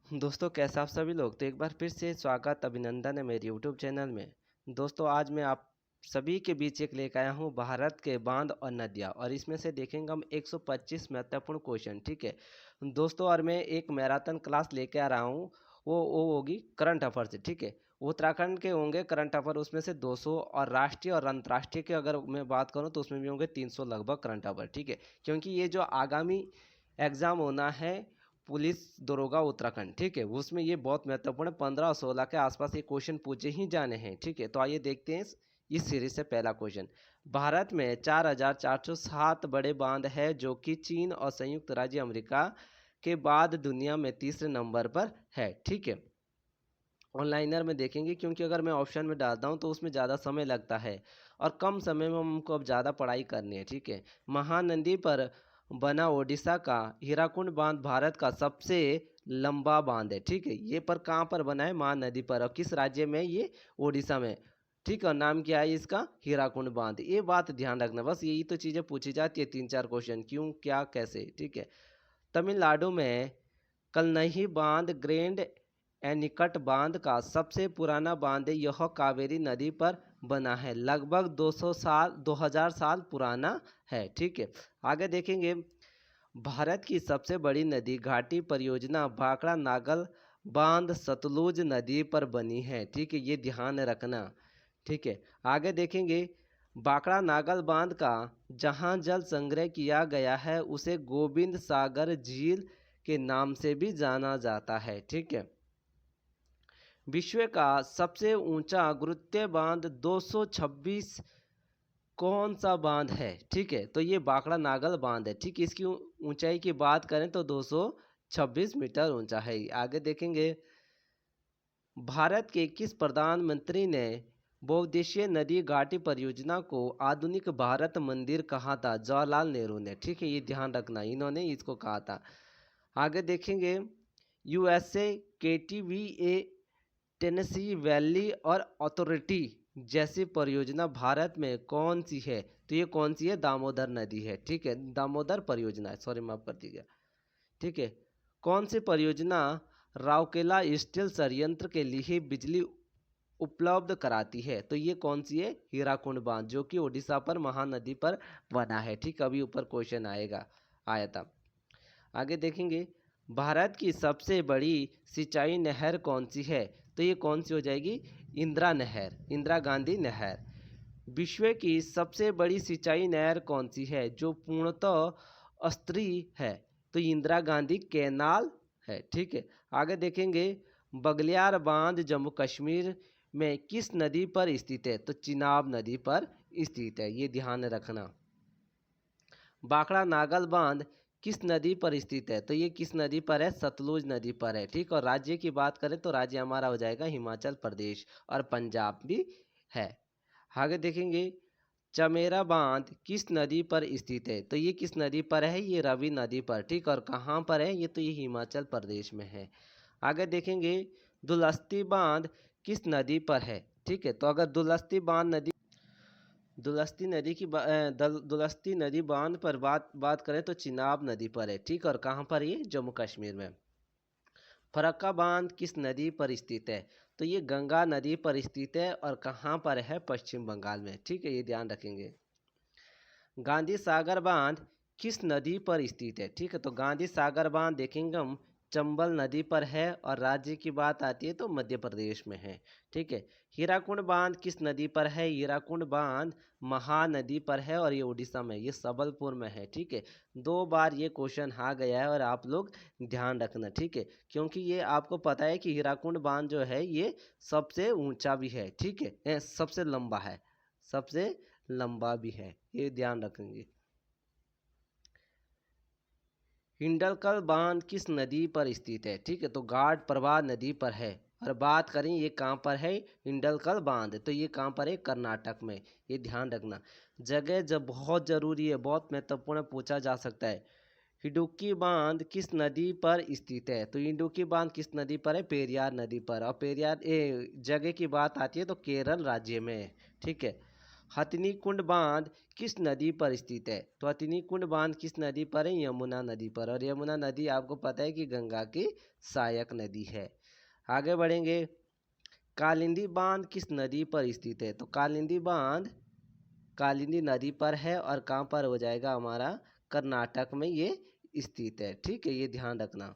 दोस्तों कैसे आप सभी लोग। तो एक बार फिर से स्वागत अभिनंदन है मेरे यूट्यूब चैनल में। दोस्तों आज मैं आप सभी के बीच एक लेकर आया हूँ भारत के बांध और नदियाँ, और इसमें से देखेंगे हम 125 महत्वपूर्ण क्वेश्चन। ठीक है दोस्तों, और मैं एक मैराथन क्लास लेके आ रहा हूँ। वो होगी करंट अफेयर से। ठीक है, वो उत्तराखंड के होंगे करंट अफेयर, उसमें से 200, और राष्ट्रीय और अंतर्राष्ट्रीय के अगर मैं बात करूँ तो उसमें भी होंगे 300 लगभग करंट अफेयर। ठीक है, क्योंकि ये जो आगामी एग्ज़ाम होना है पुलिस दरोगा उत्तराखंड, ठीक है, उसमें ये बहुत महत्वपूर्ण 15 और 16 के आसपास ये क्वेश्चन पूछे ही जाने हैं। ठीक है, तो आइए देखते हैं इस सीरीज से पहला क्वेश्चन। भारत में 4,407 बड़े बांध है, जो कि चीन और संयुक्त राज्य अमेरिका के बाद दुनिया में तीसरे नंबर पर है। ठीक है, ऑनलाइनर में देखेंगे, क्योंकि अगर मैं ऑप्शन में डालता हूँ तो उसमें ज़्यादा समय लगता है और कम समय में हमको अब ज़्यादा पढ़ाई करनी है। ठीक है, महानदी पर बना ओडिशा का हीराकुंड बांध भारत का सबसे लंबा बांध है। ठीक है, ये पर कहाँ पर बना है? महानदी पर। और किस राज्य में? ये ओडिशा में। ठीक है, और नाम क्या है इसका? हीराकुंड बांध। ये बात ध्यान रखना, बस यही तो चीज़ें पूछी जाती है, 3-4 क्वेश्चन, क्यों, क्या, कैसे। ठीक है, तमिलनाडु में कलनही बांध ग्रैंड एनीकट बांध का सबसे पुराना बांध है। यह कावेरी नदी पर बना है, लगभग 2000 साल पुराना है। ठीक है, आगे देखेंगे। भारत की सबसे बड़ी नदी घाटी परियोजना भाखड़ा नागल बांध सतलुज नदी पर बनी है। ठीक है, ये ध्यान रखना। ठीक है, आगे देखेंगे। भाखड़ा नागल बांध का जहां जल संग्रह किया गया है उसे गोविंद सागर झील के नाम से भी जाना जाता है। ठीक है, विश्व का सबसे ऊंचा गुरुत्वीय बांध 226 कौन सा बांध है? ठीक है, तो ये भाखड़ा नागल बांध है। ठीक है, इसकी ऊंचाई की बात करें तो 226 मीटर ऊंचा है। आगे देखेंगे। भारत के किस प्रधानमंत्री ने बहुउद्देशीय नदी घाटी परियोजना को आधुनिक भारत मंदिर कहा था? जवाहरलाल नेहरू ने। ठीक है, ये ध्यान रखना, इन्होंने इसको कहा था। आगे देखेंगे। यूएसए केटीवीए टेनेसी वैली और अथॉरिटी जैसी परियोजना भारत में कौन सी है? तो ये कौन सी है? दामोदर नदी है। ठीक है, दामोदर परियोजना है, सॉरी माफ कर दीजिएगा। ठीक है, कौन सी परियोजना राउरकेला स्टील संयंत्र के लिए बिजली उपलब्ध कराती है? तो ये कौन सी है? हीराकुंड बांध, जो कि ओडिशा पर महानदी पर बना है। ठीक, अभी ऊपर क्वेश्चन आया था। आगे देखेंगे। भारत की सबसे बड़ी सिंचाई नहर कौन सी है? तो ये कौन सी हो जाएगी? इंदिरा नहर, इंदिरा गांधी नहर। विश्व की सबसे बड़ी सिंचाई नहर कौन सी है जो पूर्णतः स्तरीय है? तो इंदिरा गांधी कैनाल है। ठीक है, आगे देखेंगे। बगलियार बांध जम्मू कश्मीर में किस नदी पर स्थित है? तो चिनाब नदी पर स्थित है, ये ध्यान रखना। भाखड़ा नागल बांध किस नदी पर स्थित है? तो ये किस नदी पर है? सतलुज नदी पर है। ठीक, और राज्य की बात करें तो राज्य हमारा हो जाएगा हिमाचल प्रदेश, और पंजाब भी है। आगे देखेंगे। चमेरा बांध किस नदी पर स्थित है? तो ये किस नदी पर है? ये रवि नदी पर। ठीक, और कहाँ पर है? ये तो ये हिमाचल प्रदेश में है। आगे देखेंगे। दुलस्ती बांध किस नदी पर है? ठीक है, तो अगर दुलस्ती नदी बांध पर बात करें तो चिनाब नदी पर है। ठीक, और कहाँ पर? ये जम्मू कश्मीर में। फरक्का बांध किस नदी पर स्थित है? तो ये गंगा नदी पर स्थित है, और कहाँ पर है? पश्चिम बंगाल में। ठीक है, ये ध्यान रखेंगे। गांधी सागर बांध किस नदी पर स्थित है? ठीक है, तो गांधी सागर बांध देखेंगे हम चंबल नदी पर है, और राज्य की बात आती है तो मध्य प्रदेश में है। ठीक है, हीराकुंड बांध किस नदी पर है? हीराकुंड बांध महानदी पर है, और ये उड़ीसा में, ये सबलपुर में है। ठीक है, 2 बार ये क्वेश्चन आ गया है, और आप लोग ध्यान रखना। ठीक है, क्योंकि ये आपको पता है कि हीराकुंड बांध जो है ये सबसे ऊंचा भी है। ठीक है, सबसे लंबा है, सबसे लंबा भी है, ये ध्यान रखेंगे। हिंडलकल बांध किस नदी पर स्थित है? ठीक है, तो घाट प्रवाह नदी पर है। और बात करें ये कहाँ पर है? हिंडलकल बांध, तो ये कहाँ पर है? कर्नाटक में, ये ध्यान रखना। जगह जब बहुत जरूरी है, बहुत महत्वपूर्ण, पूछा जा सकता है। इडुक्की बांध किस नदी पर स्थित है? तो इडुक्की बांध किस नदी पर है? पेरियार नदी पर। और पेरियार जगह की बात आती है तो केरल राज्य में है। ठीक है, हथिनी कुंड बांध किस नदी पर स्थित है? तो हथिनी कुंड बांध किस नदी पर है? यमुना नदी पर। और यमुना नदी आपको पता है कि गंगा की सहायक नदी है। आगे बढ़ेंगे। कालिंदी बांध किस नदी पर स्थित है? तो कालिंदी बांध कालिंदी नदी पर है और कहाँ पर हो जाएगा हमारा? कर्नाटक में ये स्थित है। ठीक है, ये ध्यान रखना।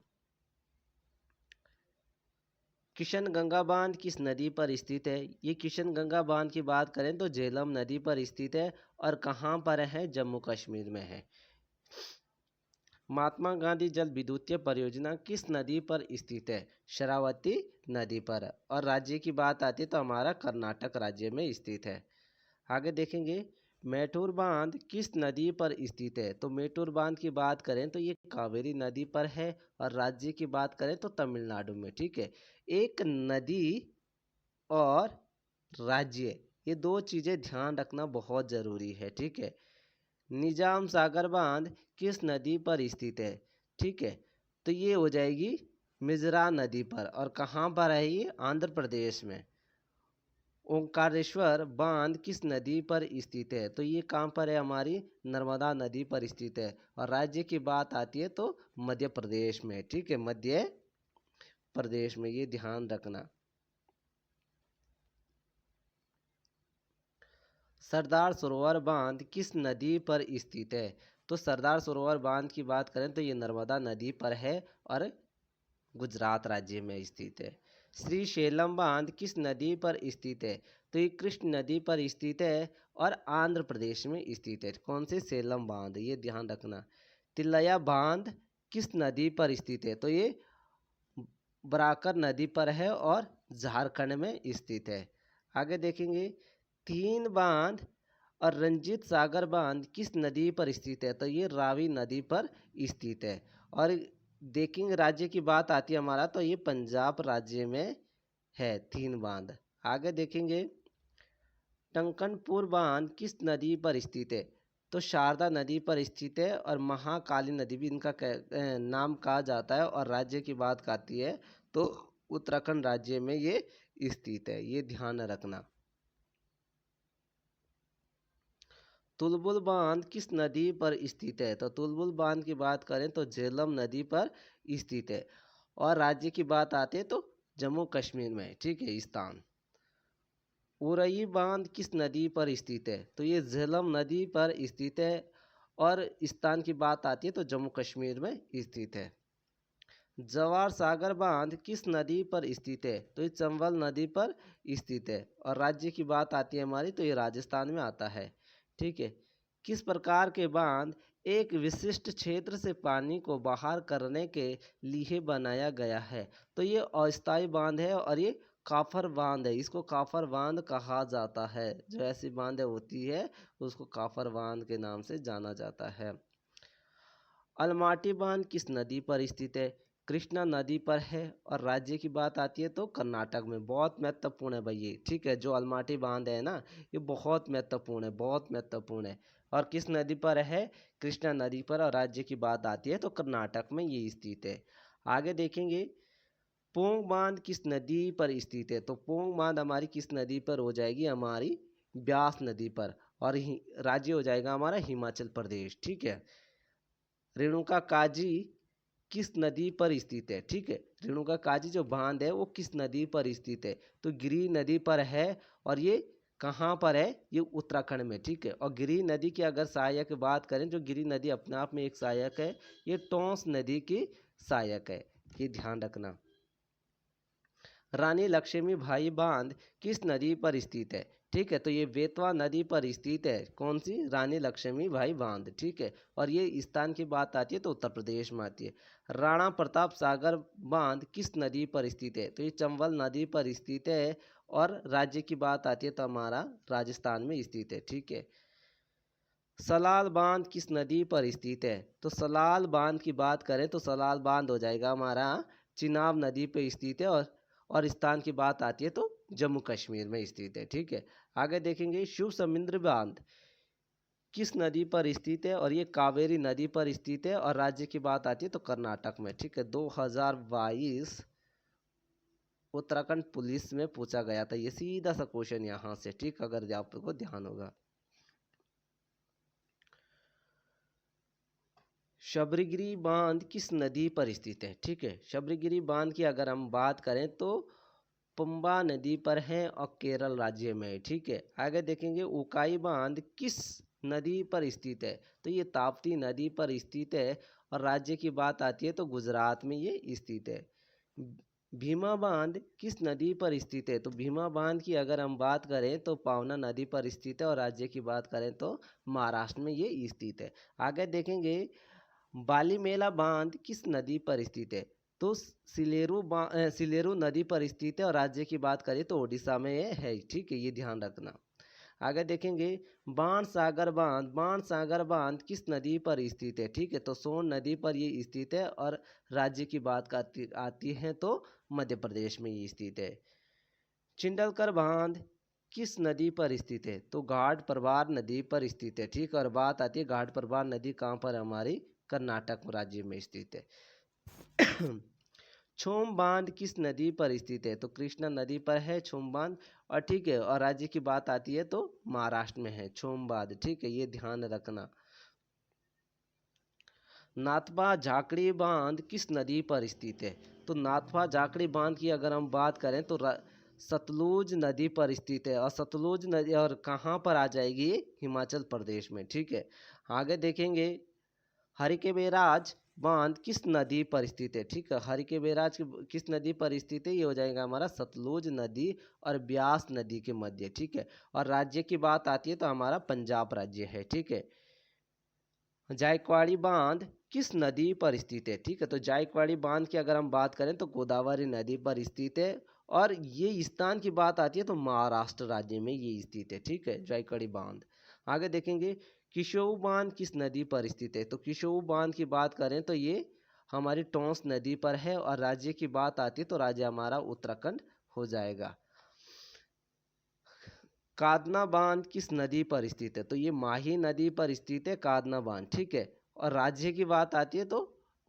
किशनगंगा बांध किस नदी पर स्थित है? ये किशनगंगा बांध की बात करें तो झेलम नदी पर स्थित है और कहाँ पर है? जम्मू कश्मीर में है। महात्मा गांधी जल विद्युतीय परियोजना किस नदी पर स्थित है? शरावती नदी पर। और राज्य की बात आती है तो हमारा कर्नाटक राज्य में स्थित है। आगे देखेंगे। मैठूर बांध किस नदी पर स्थित है? तो मैठूर बांध की बात करें तो ये कावेरी नदी पर है और राज्य की बात करें तो तमिलनाडु में। ठीक है, एक नदी और राज्य, ये दो चीज़ें ध्यान रखना बहुत ज़रूरी है। ठीक है। निजाम सागर बांध किस नदी पर स्थित है? ठीक है, तो ये हो जाएगी मिजरा नदी पर। और कहाँ पर है ये? आंध्र प्रदेश में। ओंकारेश्वर बांध किस नदी पर स्थित है? तो ये कहाँ पर है? हमारी नर्मदा नदी पर स्थित है। और राज्य की बात आती है तो मध्य प्रदेश में। ठीक है, मध्य प्रदेश में, ये ध्यान रखना। सरदार सरोवर बांध किस नदी पर स्थित है? तो सरदार सरोवर बांध की बात करें तो ये नर्मदा नदी पर है और गुजरात राज्य में स्थित है। श्री शैलम बांध किस नदी पर स्थित है? तो ये कृष्ण नदी पर स्थित है और आंध्र प्रदेश में स्थित है। कौन से? सेलम बांध, ये ध्यान रखना। तिलैया बांध किस नदी पर स्थित है? तो ये बराकर नदी पर है और झारखंड में स्थित है। आगे देखेंगे। तीन बांध और रंजीत सागर बांध किस नदी पर स्थित है? तो ये रावी नदी पर स्थित है। और देखेंगे राज्य की बात आती है हमारा तो ये पंजाब राज्य में है तीन बांध। आगे देखेंगे। टंकनपुर बांध किस नदी पर स्थित है? तो शारदा नदी पर स्थित है और महाकाली नदी भी इनका नाम कहा जाता है। और राज्य की बात आती है तो उत्तराखंड राज्य में ये स्थित है, ये ध्यान रखना। तुलबुल बांध किस नदी पर स्थित है? तो तुलबुल बांध की बात करें तो झेलम नदी पर स्थित है। और राज्य की बात आती है तो जम्मू कश्मीर में। ठीक है, स्थान। उरई बांध किस नदी पर स्थित है? तो ये झेलम नदी पर स्थित है। और स्थान की बात आती है तो जम्मू कश्मीर में स्थित है। जवार सागर बांध किस नदी पर स्थित है? तो ये चंबल नदी पर स्थित है। और राज्य की बात आती है हमारी तो ये राजस्थान में आता है। ठीक है। किस प्रकार के बांध एक विशिष्ट क्षेत्र से पानी को बाहर करने के लिए बनाया गया है? तो ये अस्थायी बांध है और ये काफर बांध है। इसको काफर बांध कहा जाता है। जो ऐसी बांधें होती है उसको काफर बांध के नाम से जाना जाता है। अलमाटी बांध किस नदी पर स्थित है? कृष्णा नदी पर है। और राज्य की बात आती है तो कर्नाटक में। बहुत महत्वपूर्ण है भाई ये। ठीक है, जो अलमाटी बांध है ना, ये बहुत महत्वपूर्ण है, बहुत महत्वपूर्ण है। और किस नदी पर है? कृष्णा नदी पर। और राज्य की बात आती है तो कर्नाटक में ये स्थित है। आगे देखेंगे। पोंग बांध किस नदी पर स्थित है? तो पोंग बांध हमारी किस नदी पर हो जाएगी? हमारी ब्यास नदी पर। और राज्य हो जाएगा हमारा हिमाचल प्रदेश। ठीक है। रेणुका काजी किस नदी पर स्थित है? ठीक है, रेणुका काजी जो बांध है वो किस नदी पर स्थित है? तो गिरी नदी पर है। और ये कहाँ पर है? ये उत्तराखंड में। ठीक है। और गिरी नदी की अगर सहायक की बात करें, जो गिरी नदी अपने आप में एक सहायक है, ये टोंस नदी की सहायक है, ये ध्यान रखना। रानी लक्ष्मीबाई बांध किस नदी पर स्थित है? ठीक है, तो ये बेतवा नदी पर स्थित है। कौन सी? रानी लक्ष्मीबाई बांध। ठीक है। और ये स्थान की बात आती है तो उत्तर प्रदेश में आती है। राणा प्रताप सागर बांध किस नदी पर स्थित है? तो ये चंबल नदी पर स्थित है। और राज्य की बात आती है तो हमारा राजस्थान में स्थित है। ठीक है। सलाल बांध किस नदी पर स्थित है? तो सलाल बांध की बात करें तो सलाल बांध हो जाएगा हमारा चिनाब नदी पर स्थित है। और स्थान की बात आती है तो जम्मू कश्मीर में स्थित है। ठीक है। आगे देखेंगे। शिव समुद्र बांध किस नदी पर स्थित है? और ये कावेरी नदी पर स्थित है। और राज्य की बात आती है तो कर्नाटक में। ठीक है। 2022 उत्तराखंड पुलिस में पूछा गया था। ये सीधा सा क्वेश्चन यहाँ से, ठीक, अगर आपको ध्यान होगा। शबरीगिरी बांध किस नदी पर स्थित है? ठीक है, शबरीगिरी बांध की अगर हम बात करें तो पंबा नदी पर है और केरल राज्य में है। ठीक है, आगे देखेंगे उकाई बांध किस नदी पर स्थित है? तो ये ताप्ती नदी पर स्थित है और राज्य की बात आती है तो गुजरात में ये स्थित है। भीमा बांध किस नदी पर स्थित है? तो भीमा बांध की अगर हम बात करें तो पावना नदी पर स्थित है और राज्य की बात करें तो महाराष्ट्र में ये स्थित है। आगे देखेंगे बालीमेला बांध किस नदी पर स्थित है? तो सिलेरू नदी पर स्थित है और राज्य की बात करें तो ओडिशा में ये है। ठीक है, ये ध्यान रखना। आगे देखेंगे बाण सागर बांध किस नदी पर स्थित है? ठीक है, तो सोन नदी पर ये स्थित है और राज्य की बात आती है तो मध्य प्रदेश में ये स्थित है। चिंडलकर बांध किस नदी पर स्थित है? तो घाट प्रवार नदी पर स्थित है। ठीक, और बात आती है घाट प्रवार नदी कहाँ पर? हमारी कर्नाटक राज्य में स्थित है। छोम बांध किस नदी पर स्थित है? तो कृष्णा नदी पर है छोम बांध। और ठीक है, और राज्य की बात आती है तो महाराष्ट्र में है छोम बांध। ठीक है, ये ध्यान रखना। नाथपा झाकड़ी बांध किस नदी पर स्थित है? तो नाथपा झाकड़ी बांध की अगर हम बात करें तो सतलुज नदी पर स्थित है और सतलुज नदी और कहाँ पर आ जाएगी? हिमाचल प्रदेश में। ठीक है, आगे देखेंगे हरिके बैराज बांध किस नदी पर स्थित है? ठीक है, हरिके बैराज किस नदी पर स्थित है? ये हो जाएगा हमारा सतलुज नदी और ब्यास नदी के मध्य। ठीक है, और राज्य की बात आती है तो हमारा पंजाब राज्य है। ठीक है, जायकवाड़ी बांध किस नदी पर स्थित है? ठीक है, तो जायकवाड़ी बांध की अगर हम बात करें तो गोदावरी नदी पर स्थित है और ये स्थान की बात आती है तो महाराष्ट्र राज्य में ये स्थित है। ठीक है, जायकवाड़ी बांध। आगे देखेंगे किशोऊ बांध किस नदी पर स्थित है? तो किशोऊ बांध की बात करें तो ये हमारी टोंस नदी पर है और राज्य की बात आती है तो राज्य हमारा उत्तराखंड हो जाएगा। कादना बांध किस नदी पर स्थित है? तो ये माही नदी पर स्थित है कादना बांध। ठीक है, और राज्य की बात आती है तो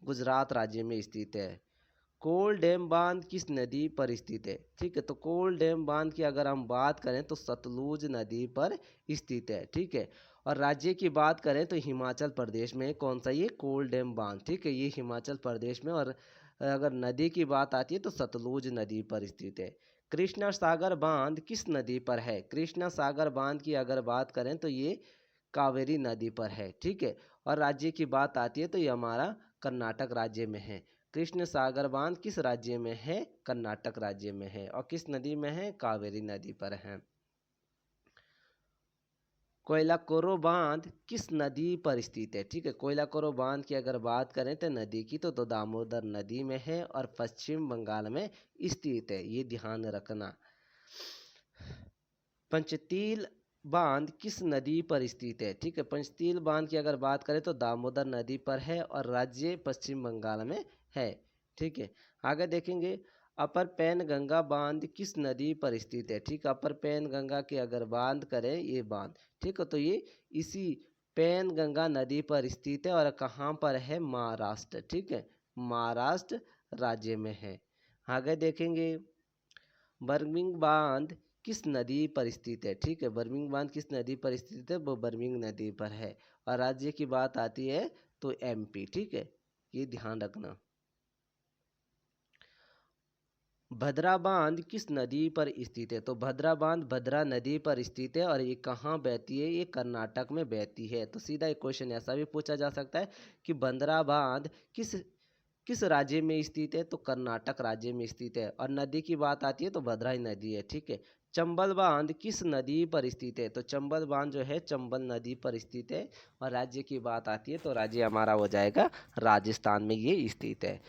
गुजरात राज्य में स्थित है। कोल डैम बांध किस नदी पर स्थित है? ठीक है, तो कोल डैम बांध की अगर हम बात करें तो सतलुज नदी पर स्थित है। ठीक है, और राज्य की बात करें तो हिमाचल प्रदेश में कौन सा? ये कोल डैम बांध। ठीक है, ये हिमाचल प्रदेश में। और अगर नदी की बात आती है तो सतलुज नदी पर स्थित है। कृष्णा सागर बांध किस नदी पर है? कृष्णा सागर बांध की अगर बात करें तो ये कावेरी नदी पर है। ठीक है, और राज्य की बात आती है तो ये हमारा कर्नाटक राज्य में है। कृष्ण सागर बांध किस राज्य में है? कर्नाटक राज्य में है। और किस नदी में है? कावेरी नदी पर है। कोयलाकोरो बांध किस नदी पर स्थित है? ठीक है, कोयलाकोरो बांध की अगर बात करें तो नदी की तो दामोदर नदी में है और पश्चिम बंगाल में स्थित है। ये ध्यान रखना। पंचतील बांध किस नदी पर स्थित है? ठीक है, पंचतील बांध की अगर बात करें तो दामोदर नदी पर है और राज्य पश्चिम बंगाल में है। ठीक है, आगे देखेंगे अपर पैन गंगा बांध किस नदी पर स्थित है? ठीक, अपर पैन गंगा की अगर बात करें ये बांध, ठीक है, तो ये इसी पैन गंगा नदी पर स्थित है और कहाँ पर है? महाराष्ट्र। ठीक है, महाराष्ट्र राज्य में है। आगे देखेंगे बर्मिंग बांध किस नदी पर स्थित है? ठीक है, बर्मिंग बांध किस नदी पर स्थित है? वो बर्मिंग नदी पर है और राज्य की बात आती है तो एमपी। ठीक है, ये ध्यान रखना। भद्रा बांध किस नदी पर स्थित है? तो भद्रा बांध भद्रा नदी पर स्थित है और ये कहाँ बहती है? ये कर्नाटक में बहती है। तो सीधा एक क्वेश्चन ऐसा भी पूछा जा सकता है कि भद्रा बांध किस किस राज्य में स्थित है? तो कर्नाटक राज्य में स्थित है और नदी की बात आती है तो भद्रा ही नदी है। ठीक है, चंबल बांध किस नदी पर स्थित है? तो चंबल बांध जो है चंबल नदी पर स्थित है और राज्य की बात आती है तो राज्य हमारा हो जाएगा राजस्थान में ये स्थित है।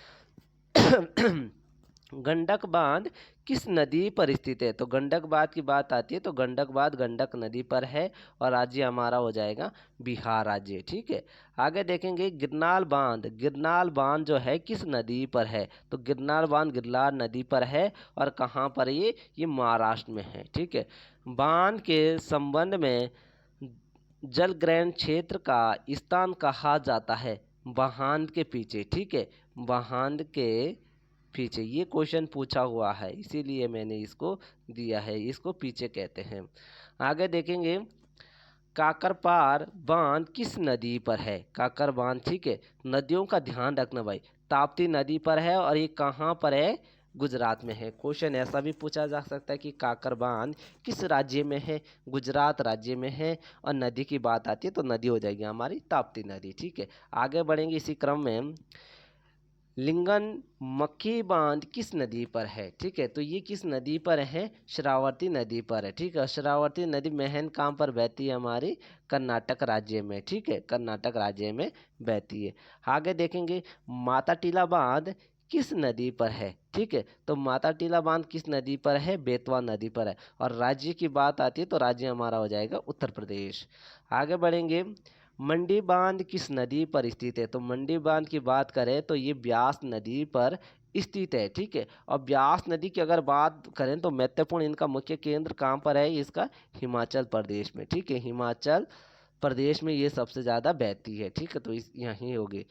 गंडक बांध किस नदी पर स्थित है? तो गंडक बांध की बात आती है तो गंडक बांध गंडक नदी पर है और राज्य हमारा हो जाएगा बिहार राज्य। ठीक है, आगे देखेंगे गिरनाल बांध जो है किस नदी पर है? तो गिरनाल बांध गिरनार नदी पर है और कहाँ पर ये महाराष्ट्र में है। ठीक है, बांध के संबंध में जलग्रहण क्षेत्र का स्थान कहा जाता है? बांध के पीछे। ठीक है, बांध के पीछे। ये क्वेश्चन पूछा हुआ है, इसीलिए मैंने इसको दिया है, इसको पीछे कहते हैं। आगे देखेंगे, काकरपार बांध किस नदी पर है? काकर बांध, ठीक है। नदियों का ध्यान रखना भाई, ताप्ती नदी पर है और ये कहाँ पर है? गुजरात में है। क्वेश्चन ऐसा भी पूछा जा सकता है कि काकर बांध किस राज्य में है? गुजरात राज्य में है। और नदी की बात आती है तो नदी हो जाएगी हमारी ताप्ती नदी, ठीक है। आगे बढ़ेंगे इसी क्रम में, लिंगन मक्खी बांध किस नदी पर है? ठीक है, तो ये किस नदी पर है? शरावती नदी पर है, ठीक है। शरावती नदी मेहन काम पर बहती है हमारी कर्नाटक राज्य में, ठीक है, कर्नाटक राज्य में बहती है। आगे देखेंगे, माता टीला बांध किस नदी पर है? ठीक है, तो माता टीला बांध किस नदी पर है? बेतवा नदी पर है। और राज्य की बात आती है तो राज्य हमारा हो जाएगा उत्तर प्रदेश। आगे बढ़ेंगे, मंडी बांध किस नदी पर स्थित है? तो मंडी बांध की बात करें तो ये ब्यास नदी पर स्थित है, ठीक है। और ब्यास नदी की अगर बात करें तो महत्वपूर्ण इनका मुख्य केंद्र कहाँ पर है? इसका हिमाचल प्रदेश में, ठीक है। हिमाचल प्रदेश में ये सबसे ज़्यादा बहती है, ठीक है, तो इस यहीं होगी।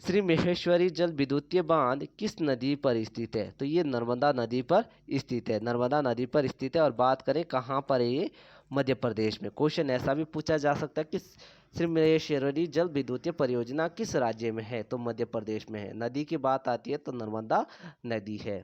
श्री महेश्वरी जल विद्युतीय बांध किस नदी पर स्थित है? तो ये नर्मदा नदी पर स्थित है, नर्मदा नदी पर स्थित है। और बात करें कहाँ पर है ये? मध्य प्रदेश में। क्वेश्चन ऐसा भी पूछा जा सकता है कि श्री महेश्वरी जल विद्युतीय परियोजना किस राज्य में है? तो मध्य प्रदेश में है। नदी की बात आती है तो नर्मदा नदी है।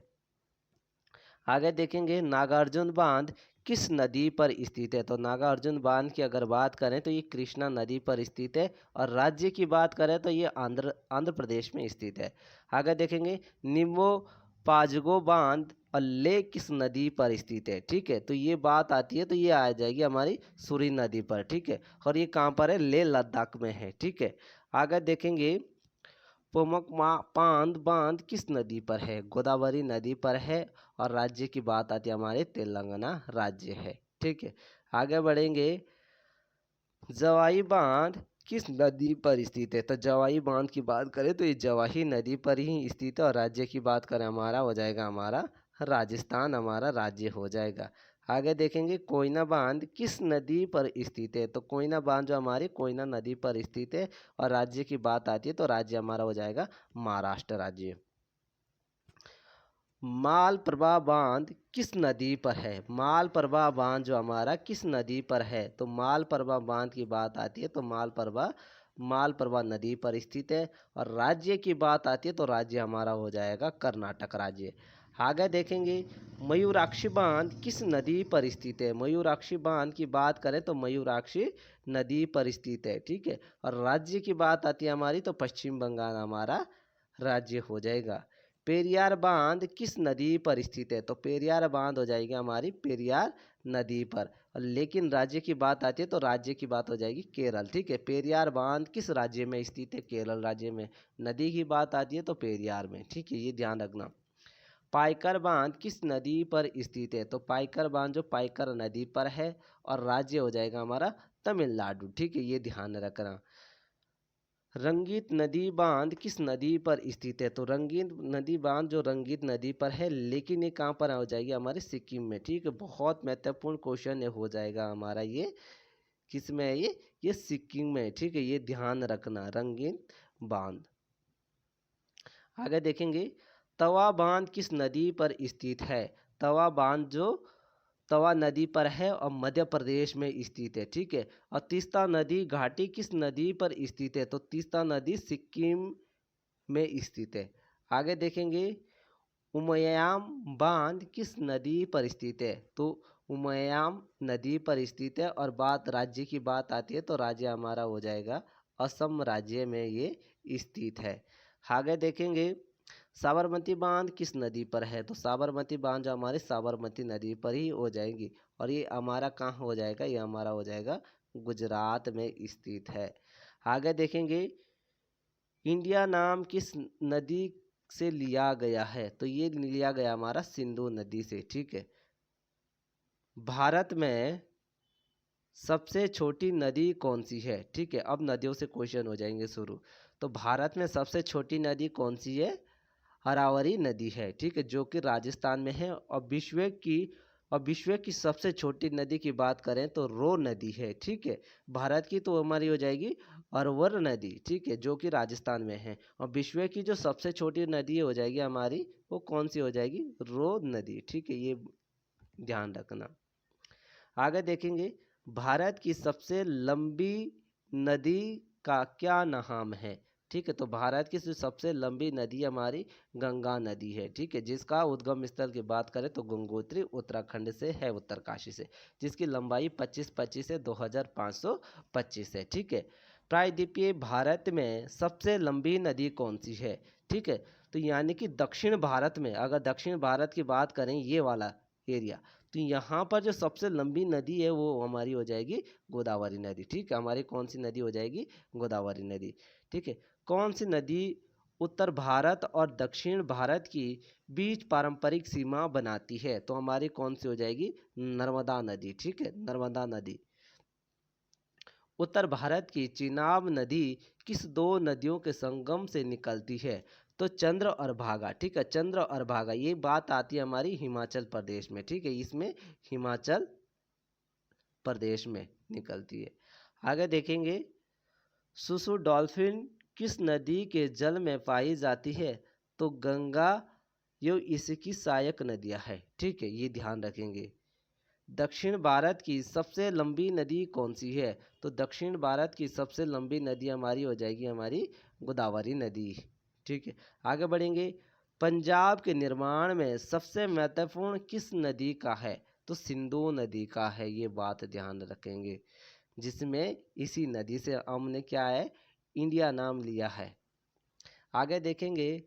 आगे देखेंगे, नागार्जुन बांध किस नदी पर स्थित है? तो नागार्जुन बांध की अगर बात करें तो ये कृष्णा नदी पर स्थित है। और राज्य की बात करें तो ये आंध्र प्रदेश में स्थित है। आगे देखेंगे, निम्बो पाजगो बांध और ले किस नदी पर स्थित है? ठीक है, तो ये बात आती है तो ये आ जाएगी हमारी सूरी नदी पर, ठीक है। और ये कहाँ पर है? लेह लद्दाख में है, ठीक है। आगे देखेंगे, पोमकपांद बांध किस नदी पर है? गोदावरी नदी पर है। और राज्य की बात आती है हमारे तेलंगाना राज्य है, ठीक है। आगे बढ़ेंगे, जवाई बांध किस नदी पर स्थित है? तो जवाई बांध की बात करें तो ये जवाही नदी पर ही स्थित है। और राज्य की बात करें हमारा हो जाएगा हमारा राजस्थान, हमारा राज्य हो जाएगा। आगे देखेंगे, कोयना बांध किस नदी पर स्थित है? तो कोयना बांध जो हमारी कोयना नदी पर स्थित है। और राज्य की बात आती है तो राज्य हमारा हो जाएगा महाराष्ट्र राज्य। मालप्रभा बांध किस नदी पर है? मालप्रभा बांध जो हमारा किस नदी पर है? तो मालप्रभा बांध की बात आती है तो मालप्रभा नदी पर स्थित है। और राज्य की बात आती है तो राज्य हमारा हो जाएगा कर्नाटक राज्य। आगे देखेंगे, मयूराक्षी बांध किस नदी पर स्थित है? मयूराक्षी बांध की बात करें तो मयूराक्षी नदी पर स्थित है, ठीक है। और राज्य की बात आती है हमारी तो पश्चिम बंगाल हमारा राज्य हो जाएगा। पेरियार बांध किस नदी पर स्थित है? तो पेरियार बांध हो जाएगी हमारी पेरियार नदी पर। लेकिन राज्य की बात आती है तो राज्य की बात हो जाएगी केरल, ठीक है। पेरियार बांध किस राज्य में स्थित है? केरल राज्य में। नदी की बात आती है तो पेरियार में, ठीक है, ये ध्यान रखना। पाइकर बांध किस नदी पर स्थित है? तो पाइकर बांध जो पाइकर नदी पर है। और राज्य हो जाएगा हमारा तमिलनाडु, ठीक है, ये ध्यान रखना। रंगीत नदी बांध किस नदी पर स्थित है? तो रंगीत नदी बांध जो रंगीत नदी पर है, लेकिन ये कहाँ पर हो जाएगी? हमारे सिक्किम में, ठीक है। बहुत महत्वपूर्ण क्वेश्चन हो जाएगा हमारा ये। किस में है ये सिक्किम में, ठीक है, ये ध्यान रखना, रंगीत बांध। आगे देखेंगे, तवा बांध किस नदी पर स्थित है? तवा बांध जो तवा नदी पर है और मध्य प्रदेश में स्थित है, ठीक है। और तीस्ता नदी घाटी किस नदी पर स्थित है? तो तीस्ता नदी सिक्किम में स्थित है। आगे देखेंगे, उमयाम बांध किस नदी पर स्थित है? तो उमयाम नदी पर स्थित है। और बात राज्य की बात आती है तो राज्य हमारा हो जाएगा असम राज्य में ये स्थित है। आगे देखेंगे, साबरमती बांध किस नदी पर है? तो साबरमती बांध जो हमारी साबरमती नदी पर ही हो जाएगी। और ये हमारा कहाँ हो जाएगा? ये हमारा हो जाएगा गुजरात में स्थित है। आगे देखेंगे, इंडिया नाम किस नदी से लिया गया है? तो ये लिया गया हमारा सिंधु नदी से, ठीक है। भारत में सबसे छोटी नदी कौन सी है? ठीक है, अब नदियों से क्वेश्चन हो जाएंगे शुरू। तो भारत में सबसे छोटी नदी कौन सी है? अरावरी नदी है, ठीक है, जो कि राजस्थान में है। और विश्व की और विश्व की सबसे छोटी नदी की बात करें तो रो नदी है, ठीक है। भारत की तो हमारी हो जाएगी अरवर नदी, ठीक है, जो कि राजस्थान में है। और विश्व की जो सबसे छोटी नदी हो जाएगी हमारी, वो कौन सी हो जाएगी? रो नदी, ठीक है, ये ध्यान रखना। आगे देखेंगे, भारत की सबसे लंबी नदी का क्या नाम है? ठीक है, तो भारत की जो सबसे लंबी नदी हमारी गंगा नदी है, ठीक है, जिसका उद्गम स्थल की बात करें तो गंगोत्री उत्तराखंड से है, उत्तरकाशी से, जिसकी लंबाई 2525 से 2525 है, ठीक है। प्रायद्वीपीय भारत में सबसे लंबी नदी कौन सी है? ठीक है, तो यानी कि दक्षिण भारत में, अगर दक्षिण भारत की बात करें ये वाला एरिया, तो यहाँ पर जो सबसे लंबी नदी है वो हमारी हो जाएगी गोदावरी नदी, ठीक है। हमारी कौन सी नदी हो जाएगी? गोदावरी नदी, ठीक है। कौन सी नदी उत्तर भारत और दक्षिण भारत की बीच पारंपरिक सीमा बनाती है? तो हमारी कौन सी हो जाएगी? नर्मदा नदी, ठीक है, नर्मदा नदी। उत्तर भारत की चिनाब नदी किस दो नदियों के संगम से निकलती है? तो चंद्र और भागा, ठीक है, चंद्र और भागा, ये बात आती है हमारी हिमाचल प्रदेश में, ठीक है, इसमें हिमाचल प्रदेश में निकलती है। आगे देखेंगे, सुसु डॉल्फिन किस नदी के जल में पाई जाती है? तो गंगा, यो इसकी सहायक नदियां है, ठीक है, ये ध्यान रखेंगे। दक्षिण भारत की सबसे लंबी नदी कौन सी है? तो दक्षिण भारत की सबसे लंबी नदी हमारी हो जाएगी हमारी गोदावरी नदी, ठीक है। आगे बढ़ेंगे, पंजाब के निर्माण में सबसे महत्वपूर्ण किस नदी का है? तो सिंधु नदी का है, ये बात ध्यान रखेंगे, जिसमें इसी नदी से हमने क्या है, इंडिया नाम लिया है। आगे देखेंगे,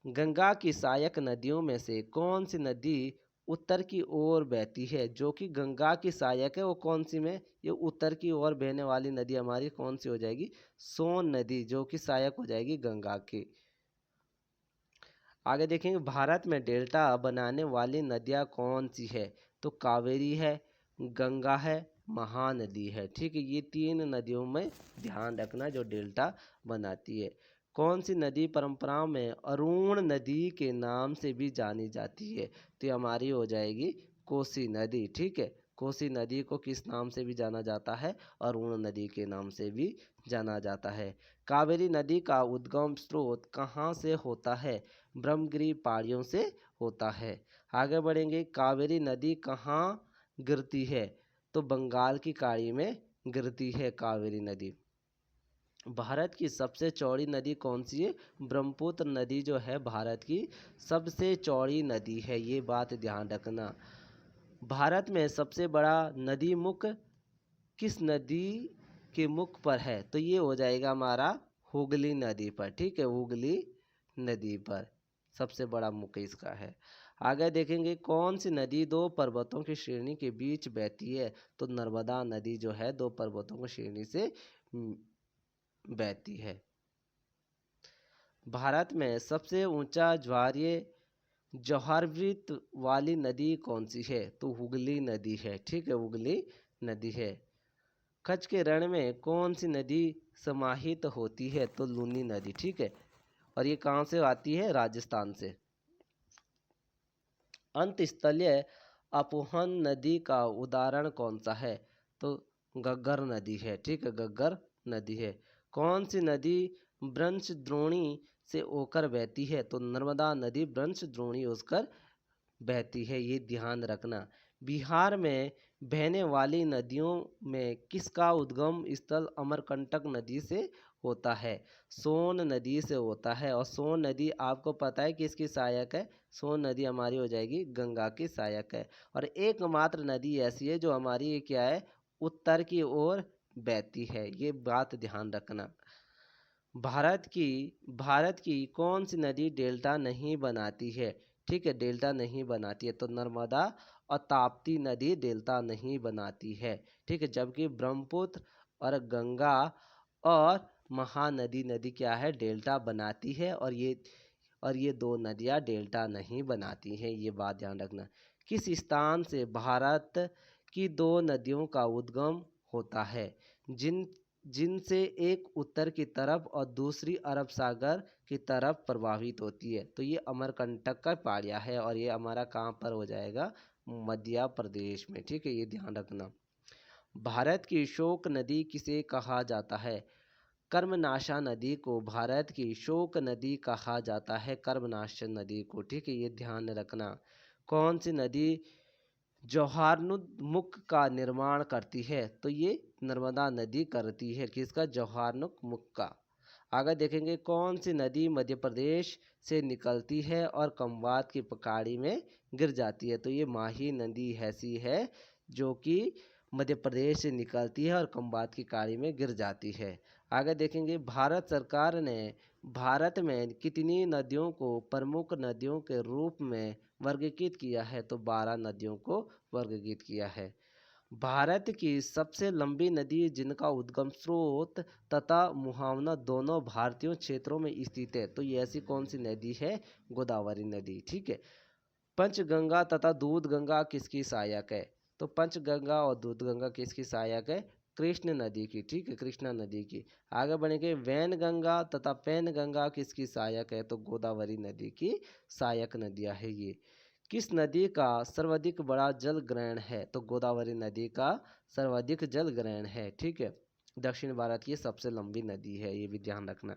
गंगा की सहायक नदियों में से कौन सी नदी उत्तर की ओर बहती है? जो कि गंगा की सहायक है वो कौन सी में? ये उत्तर की ओर बहने वाली नदी हमारी कौन सी हो जाएगी? सोन नदी, जो कि सहायक हो जाएगी गंगा की। आगे देखेंगे, भारत में डेल्टा बनाने वाली नदियाँ कौन सी है? तो कावेरी है, गंगा है, महानदी है, ठीक है, ये तीन नदियों में ध्यान रखना जो डेल्टा बनाती है। कौन सी नदी परंपरा में अरुण नदी के नाम से भी जानी जाती है? तो ये हमारी हो जाएगी कोसी नदी, ठीक है। कोसी नदी को किस नाम से भी जाना जाता है? अरुण नदी के नाम से भी जाना जाता है। कावेरी नदी का उद्गम स्रोत कहाँ से होता है? ब्रह्मगिरी पहाड़ियों से होता है। आगे बढ़ेंगे, कावेरी नदी कहाँ गिरती है? तो बंगाल की खाड़ी में गिरती है कावेरी नदी। भारत की सबसे चौड़ी नदी कौन सी है? ब्रह्मपुत्र नदी जो है भारत की सबसे चौड़ी नदी है, ये बात ध्यान रखना। भारत में सबसे बड़ा नदी मुख किस नदी के मुख पर है? तो ये हो जाएगा हमारा हुगली नदी पर, ठीक है, हुगली नदी पर सबसे बड़ा मुख इसका है। आगे देखेंगे, कौन सी नदी दो पर्वतों की श्रेणी के बीच बहती है? तो नर्मदा नदी जो है दो पर्वतों की श्रेणी से बहती है। भारत में सबसे ऊंचा ज्वारीय जौहरवृत्त वाली नदी कौन सी है? तो हुगली नदी है, ठीक है, हुगली नदी है। कच्छ के रण में कौन सी नदी समाहित होती है? तो लूनी नदी, ठीक है, और ये कहाँ से आती है? राजस्थान से। अंतस्थलीय अपोहन नदी का उदाहरण कौन सा है? तो घग्गर नदी है, ठीक है, घग्गर नदी है। कौन सी नदी ब्रंशद्रोणी से होकर बहती है? तो नर्मदा नदी ब्रंशद्रोणी होकर बहती है, ये ध्यान रखना। बिहार में बहने वाली नदियों में किसका उद्गम स्थल अमरकंटक नदी से होता है? सोन नदी से होता है, और सोन नदी आपको पता है किसकी सहायक है? सोन नदी हमारी हो जाएगी गंगा की सहायक है। और एकमात्र नदी ऐसी है जो हमारी ये क्या है? उत्तर की ओर बहती है, ये बात ध्यान रखना। भारत की कौन सी नदी डेल्टा नहीं बनाती है? ठीक है, डेल्टा नहीं बनाती है, तो नर्मदा और ताप्ती नदी डेल्टा नहीं बनाती है, ठीक है, जबकि ब्रह्मपुत्र और गंगा और महानदी नदी क्या है? डेल्टा बनाती है, और ये दो नदियाँ डेल्टा नहीं बनाती हैं, ये बात ध्यान रखना। किस स्थान से भारत की दो नदियों का उद्गम होता है, जिनसे एक उत्तर की तरफ और दूसरी अरब सागर की तरफ प्रवाहित होती है? तो ये अमरकंटक का पहाड़िया है, और ये हमारा कहाँ पर हो जाएगा? मध्य प्रदेश में। ठीक है, ये ध्यान रखना। भारत की शोक नदी किसे कहा जाता है? कर्मनाशा नदी को भारत की शोक नदी कहा जाता है, कर्मनाशा नदी को। ठीक है, ये ध्यान रखना। कौन सी नदी जवाहरमुख का निर्माण करती है? तो ये नर्मदा नदी करती है। किसका? जवाहरमुख का। आगे देखेंगे, कौन सी नदी मध्य प्रदेश से निकलती है और खंबात की पहाड़ी में गिर जाती है? तो ये माही नदी ऐसी है जो कि मध्य प्रदेश से निकलती है और खंबात की खाड़ी में गिर जाती है। आगे देखेंगे, भारत सरकार ने भारत में कितनी नदियों को प्रमुख नदियों के रूप में वर्गीकृत किया है? तो 12 नदियों को वर्गीकृत किया है। भारत की सबसे लंबी नदी जिनका उद्गम स्रोत तथा मुहावना दोनों भारतीय क्षेत्रों में स्थित है, तो ये ऐसी कौन सी नदी है? गोदावरी नदी। ठीक है। पंचगंगा तथा दूधगंगा किसकी सहायक है? तो पंचगंगा और दूधगंगा किसकी सहायक है? कृष्ण नदी की। ठीक है, कृष्णा नदी की। आगे बढ़ेंगे, वैनगंगा तथा पैनगंगा किसकी सहायक है? तो गोदावरी नदी की सहायक नदियां है ये। किस नदी का सर्वाधिक बड़ा जल ग्रहण है? तो गोदावरी नदी का सर्वाधिक जल ग्रहण है। ठीक है, दक्षिण भारत की सबसे लंबी नदी है, ये भी ध्यान रखना।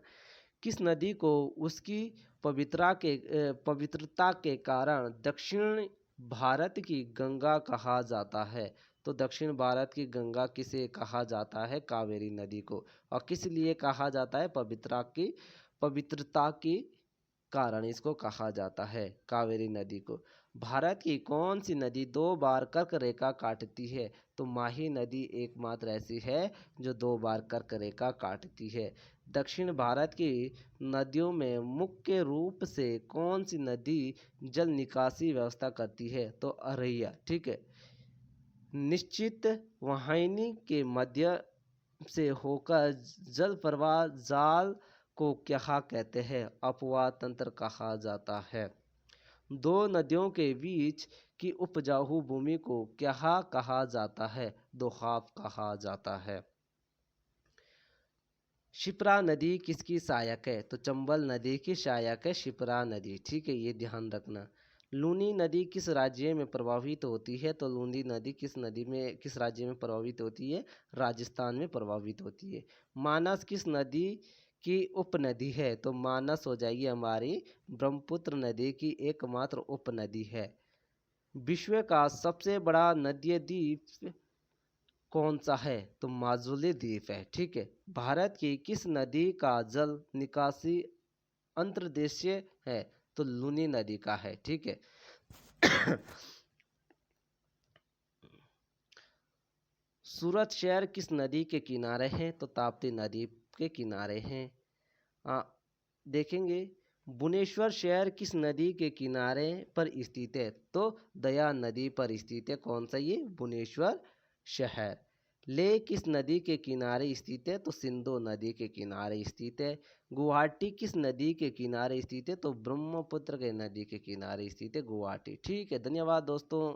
किस नदी को उसकी पवित्रता के कारण दक्षिण भारत की गंगा कहा जाता है? तो दक्षिण भारत की गंगा किसे कहा जाता है? कावेरी नदी को। और किस लिए कहा जाता है? पवित्रता की कारण इसको कहा जाता है, कावेरी नदी को। भारत की कौन सी नदी 2 बार कर्क रेखा काटती है? तो माही नदी एकमात्र ऐसी है जो 2 बार कर्क रेखा काटती है। दक्षिण भारत की नदियों में मुख्य रूप से कौन सी नदी जल निकासी व्यवस्था करती है? तो अररिया। ठीक है। निश्चित वाहिनी के मध्य से होकर जल प्रवाह जाल को क्या कहते हैं? अपवाह तंत्र कहा जाता है। दो नदियों के बीच की उपजाऊ भूमि को क्या कहा जाता है? दोआब कहा जाता है। शिप्रा नदी किसकी सहायक है? तो चंबल नदी की सहायक है शिप्रा नदी। ठीक है, ये ध्यान रखना। लूनी नदी किस राज्य में प्रभावित होती है? तो लूनी नदी किस राज्य में प्रभावित होती है? राजस्थान में प्रभावित होती है। मानस किस नदी की उपनदी है? तो मानस हो जाएगी हमारी ब्रह्मपुत्र नदी की एकमात्र उपनदी है। विश्व का सबसे बड़ा नदीय द्वीप कौन सा है? तो माजुली द्वीप है। ठीक है। भारत की किस नदी का जल निकासी अंतर्देशीय है? तो लूनी नदी का है। ठीक है। सूरत शहर किस नदी के किनारे है? तो ताप्ती नदी के किनारे हैं। देखेंगे, भुवनेश्वर शहर किस नदी के किनारे पर स्थित है? तो दया नदी पर स्थित है। कौन सा? ये भुवनेश्वर शहर। लेह किस नदी के किनारे स्थित है? तो सिंधु नदी के किनारे स्थित है। गुवाहाटी किस नदी के किनारे स्थित है? तो ब्रह्मपुत्र के नदी के किनारे स्थित है गुवाहाटी। ठीक है, धन्यवाद दोस्तों।